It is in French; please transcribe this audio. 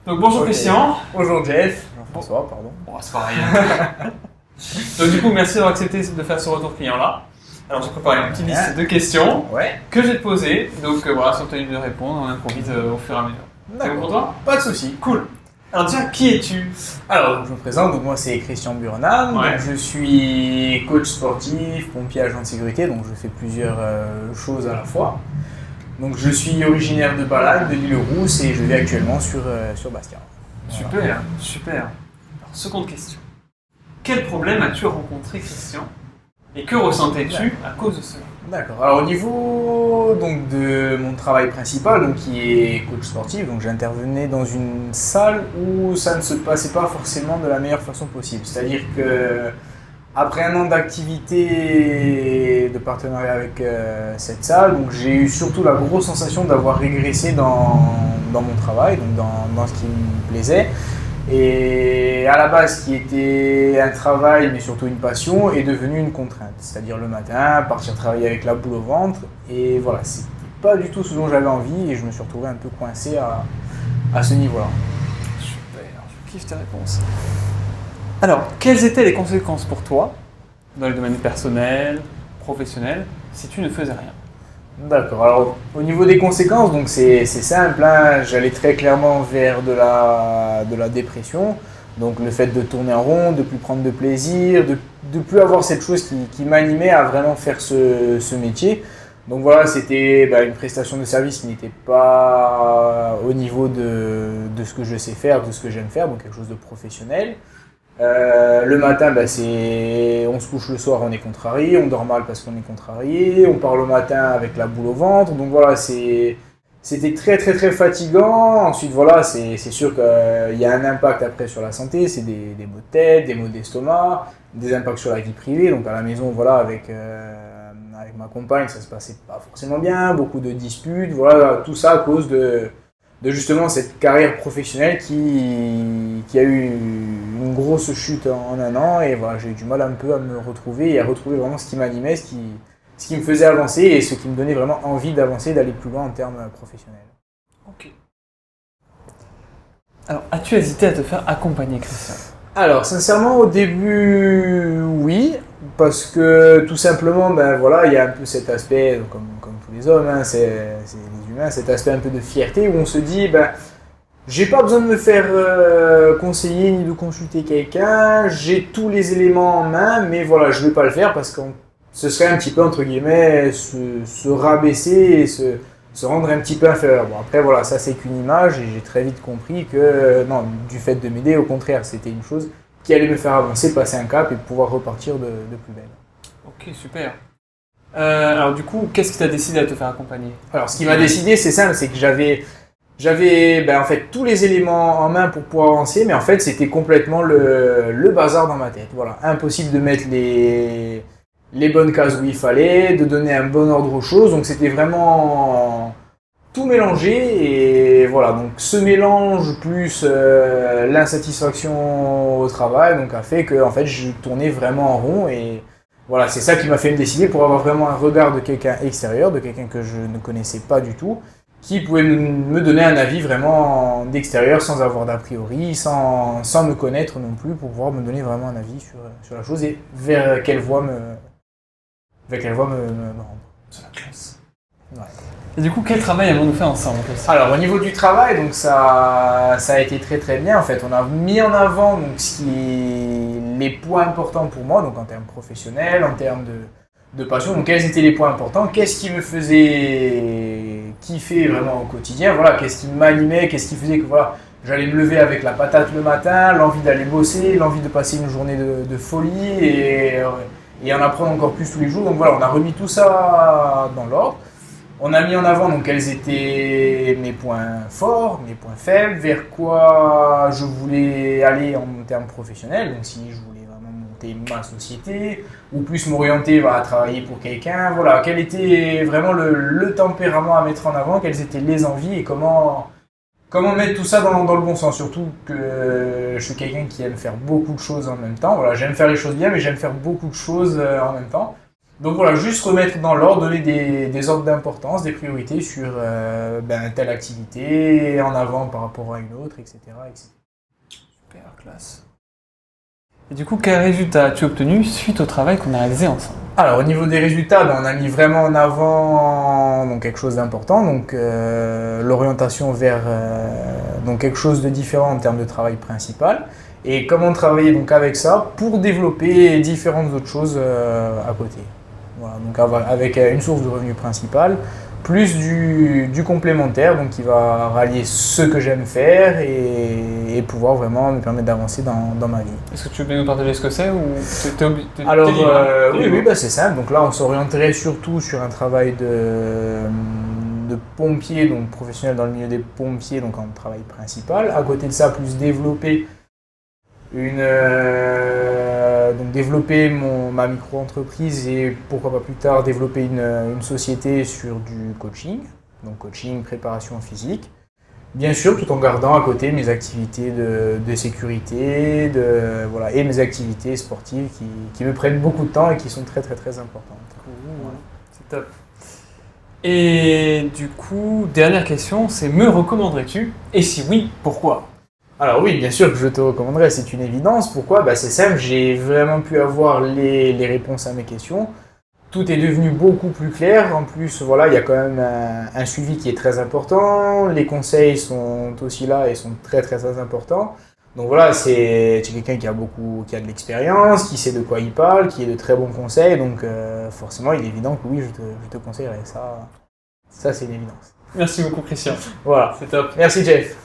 Donc bonjour Ok. Christian. Bonjour Jeff. Jean-François, pardon. Bon, c'est pareil. Donc du coup, merci d'avoir accepté de faire ce retour client-là. Alors j'ai préparé une petite liste de questions Ouais. que je vais te poser. Donc voilà, sans tenir de répondre, on improvise au fur et à mesure. C'est bon pour toi? Pas de souci. Cool. Alors déjà, qui es-tu? Alors, je me présente, donc moi c'est Christian Burnham, Ouais. donc je suis coach sportif, pompier agent de sécurité, donc je fais plusieurs choses à la fois. Donc je suis originaire de Balagne, de l'Île-Rousse et je vis actuellement sur Bastia. Super, super. Alors, seconde question. Quel problème as-tu rencontré, Christian? Et que ressentais-tu à cause de cela? D'accord. Alors au niveau donc, de mon travail principal, donc, qui est coach sportif, donc j'intervenais dans une salle où ça ne se passait pas forcément de la meilleure façon possible. C'est-à-dire que après un an d'activité de partenariat avec cette salle, donc j'ai eu surtout la grosse sensation d'avoir régressé dans mon travail, donc dans ce qui me plaisait. Et à la base, ce qui était un travail, mais surtout une passion, est devenu une contrainte. C'est-à-dire le matin, partir travailler avec la boule au ventre. Et voilà, c'était pas du tout ce dont j'avais envie et je me suis retrouvé un peu coincé à ce niveau-là. Super, je kiffe tes réponses. Alors, quelles étaient les conséquences pour toi, dans le domaine personnel, professionnel, si tu ne faisais rien? D'accord, alors au niveau des conséquences, donc c'est simple, hein, j'allais très clairement vers de la dépression. Donc le fait de tourner en rond, de plus prendre de plaisir, de plus avoir cette chose qui m'animait à vraiment faire ce métier. Donc voilà, c'était une prestation de service qui n'était pas au niveau de ce que je sais faire, de ce que j'aime faire, donc quelque chose de professionnel. Le matin, on se couche le soir, on est contrarié, on dort mal parce qu'on est contrarié, on part le matin avec la boule au ventre, donc voilà, c'était très très très fatigant. Ensuite voilà, c'est sûr qu'il y a un impact après sur la santé, c'est des maux de tête, des maux d'estomac, des impacts sur la vie privée, donc à la maison voilà, avec ma compagne ça se passait pas forcément bien, beaucoup de disputes, voilà, tout ça à cause de justement cette carrière professionnelle qui a eu une grosse chute en un an et voilà, j'ai eu du mal un peu à me retrouver et à retrouver vraiment ce qui m'animait, ce qui me faisait avancer et ce qui me donnait vraiment envie d'avancer, d'aller plus loin en termes professionnels. Ok. Alors, as-tu hésité à te faire accompagner, Christian? Alors sincèrement au début oui, parce que tout simplement il y a un peu cet aspect, comme tous les hommes, hein, c'est les humains, cet aspect un peu de fierté où on se dit j'ai pas besoin de me faire conseiller ni de consulter quelqu'un, j'ai tous les éléments en main, mais voilà, je vais pas le faire parce que ce serait un petit peu entre guillemets se rabaisser et se rendre un petit peu inférieur. Bon après voilà, ça c'est qu'une image et j'ai très vite compris que non, du fait de m'aider, au contraire, c'était une chose qui allait me faire avancer, passer un cap et pouvoir repartir de plus belle. Ok, super. Alors du coup, qu'est-ce qui t'a décidé à te faire accompagner? Alors ce qui m'a décidé, c'est simple, c'est que j'avais en fait tous les éléments en main pour pouvoir avancer, mais en fait c'était complètement le bazar dans ma tête. Voilà, impossible de mettre les bonnes cases où il fallait, de donner un bon ordre aux choses, donc c'était vraiment tout mélangé et voilà, donc ce mélange plus l'insatisfaction au travail donc a fait que en fait je tournais vraiment en rond et voilà, c'est ça qui m'a fait me décider pour avoir vraiment un regard de quelqu'un extérieur, de quelqu'un que je ne connaissais pas du tout, qui pouvait me donner un avis vraiment d'extérieur sans avoir d'a priori, sans me connaître non plus, pour pouvoir me donner vraiment un avis sur la chose et vers quelle voie me rendre. C'est la classe. Ouais. Et du coup, quel travail avons-nous fait ensemble, Christian? Alors au niveau du travail, donc ça a été très très bien. En fait, on a mis en avant donc les points importants pour moi, donc en termes professionnels, en termes de passion. Donc quels étaient les points importants? Qu'est-ce qui me faisait kiffer vraiment au quotidien? Voilà, qu'est-ce qui m'animait? Qu'est-ce qui faisait que voilà, j'allais me lever avec la patate le matin, l'envie d'aller bosser, l'envie de passer une journée de folie et en apprendre encore plus tous les jours. Donc voilà, on a remis tout ça dans l'ordre. On a mis en avant donc quels étaient mes points forts, mes points faibles, vers quoi je voulais aller en termes professionnels. Donc si je voulais vraiment monter ma société ou plus m'orienter à travailler pour quelqu'un, voilà, quel était vraiment le tempérament à mettre en avant, quelles étaient les envies et comment mettre tout ça dans le bon sens. Surtout que je suis quelqu'un qui aime faire beaucoup de choses en même temps. Voilà, j'aime faire les choses bien, mais j'aime faire beaucoup de choses en même temps. Donc voilà, juste remettre dans l'ordre, donner des ordres d'importance, des priorités sur telle activité, en avant par rapport à une autre, etc. etc. Super, classe. Et du coup, quel résultat as-tu obtenu suite au travail qu'on a réalisé ensemble? Alors au niveau des résultats, on a mis vraiment en avant donc, quelque chose d'important, donc l'orientation vers donc, quelque chose de différent en termes de travail principal. Et comment travailler donc, avec ça pour développer différentes autres choses à côté. Voilà, donc avec une source de revenus principale, plus du complémentaire, donc qui va rallier ce que j'aime faire et pouvoir vraiment me permettre d'avancer dans ma vie. Est-ce que tu veux bien nous partager ce que c'est ou Alors oui, c'est simple. Donc là, on s'orienterait surtout sur un travail de pompier, donc professionnel dans le milieu des pompiers, donc en travail principal. À côté de ça, plus développer développer ma micro-entreprise et pourquoi pas plus tard développer une société sur du coaching, donc coaching, préparation physique. Bien sûr, tout en gardant à côté mes activités de sécurité et mes activités sportives qui me prennent beaucoup de temps et qui sont très très très importantes. Voilà. C'est top. Et du coup, dernière question, c'est me recommanderais-tu? Et si oui, pourquoi? Alors oui, bien sûr que je te recommanderais, c'est une évidence. Pourquoi? C'est simple, j'ai vraiment pu avoir les réponses à mes questions. Tout est devenu beaucoup plus clair. En plus, voilà, il y a quand même un suivi qui est très important. Les conseils sont aussi là et sont très très très importants. Donc voilà, c'est quelqu'un qui a de l'expérience, qui sait de quoi il parle, qui a de très bons conseils. Donc forcément, il est évident que oui, je te conseillerais ça. Ça, c'est une évidence. Merci beaucoup, Christian. Voilà. C'est top. Merci, Jeff.